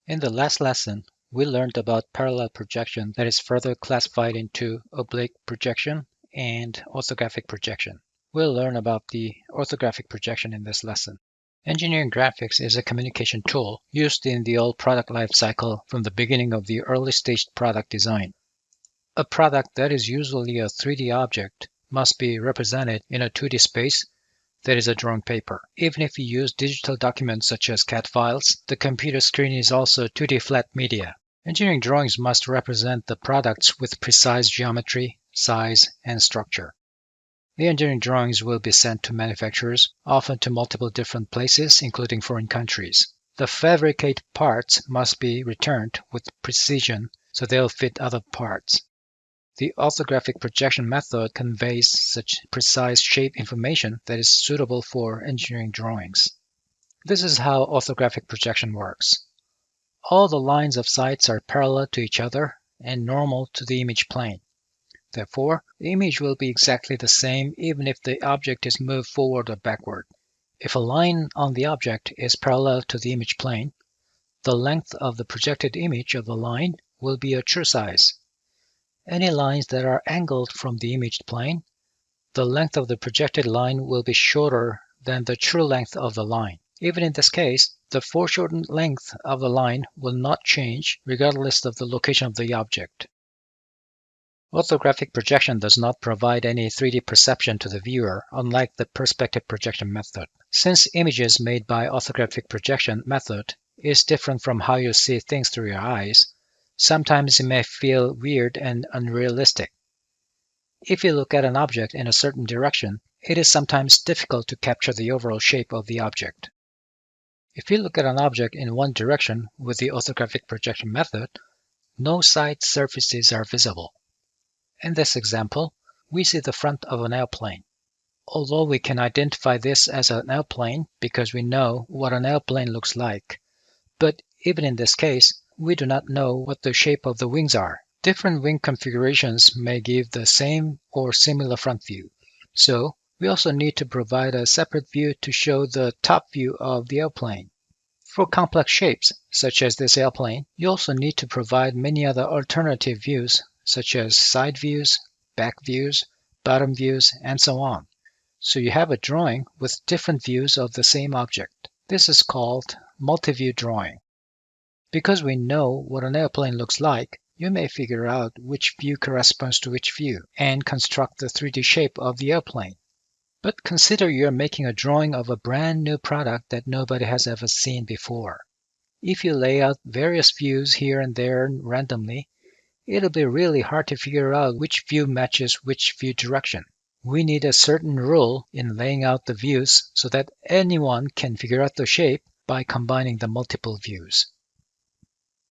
In the last lesson, we learned about parallel projection that is further classified into oblique projection and orthographic projection. We'll learn about the orthographic projection in this lesson. Engineering graphics is a communication tool used in the old product life cycle from the beginning of the early stage product design. A product that is usually a 3D object must be represented in a 2D space that is a drawing paper. Even if you use digital documents such as CAD files, the computer screen is also 2D flat media. Engineering drawings must represent the products with precise geometry, size, and structure. The engineering drawings will be sent to manufacturers, often to multiple different places, including foreign countries. The fabricated parts must be returned with precision so they'll fit other parts. The orthographic projection method conveys such precise shape information that is suitable for engineering drawings. This is how orthographic projection works. All the lines of sights are parallel to each other and normal to the image plane. Therefore, the image will be exactly the same even if the object is moved forward or backward. If a line on the object is parallel to the image plane, the length of the projected image of the line will be a true size. Any lines that are angled from the imaged plane, the length of the projected line will be shorter than the true length of the line. Even in this case, the foreshortened length of the line will not change regardless of the location of the object. Orthographic projection does not provide any 3D perception to the viewer, unlike the perspective projection method. Since images made by orthographic projection method is different from how you see things through your eyes, sometimes it may feel weird and unrealistic. If you look at an object in a certain direction, it is sometimes difficult to capture the overall shape of the object. If you look at an object in one direction with the orthographic projection method, no side surfaces are visible. In this example, we see the front of an airplane. Although we can identify this as an airplane because we know what an airplane looks like, but even in this case, we do not know what the shape of the wings are. Different wing configurations may give the same or similar front view. So, we also need to provide a separate view to show the top view of the airplane. For complex shapes, such as this airplane, you also need to provide many other alternative views, such as side views, back views, bottom views, and so on. So you have a drawing with different views of the same object. This is called multi-view drawing. Because we know what an airplane looks like, you may figure out which view corresponds to which view and construct the 3D shape of the airplane. But consider you're making a drawing of a brand new product that nobody has ever seen before. If you lay out various views here and there randomly, it'll be really hard to figure out which view matches which view direction. We need a certain rule in laying out the views so that anyone can figure out the shape by combining the multiple views.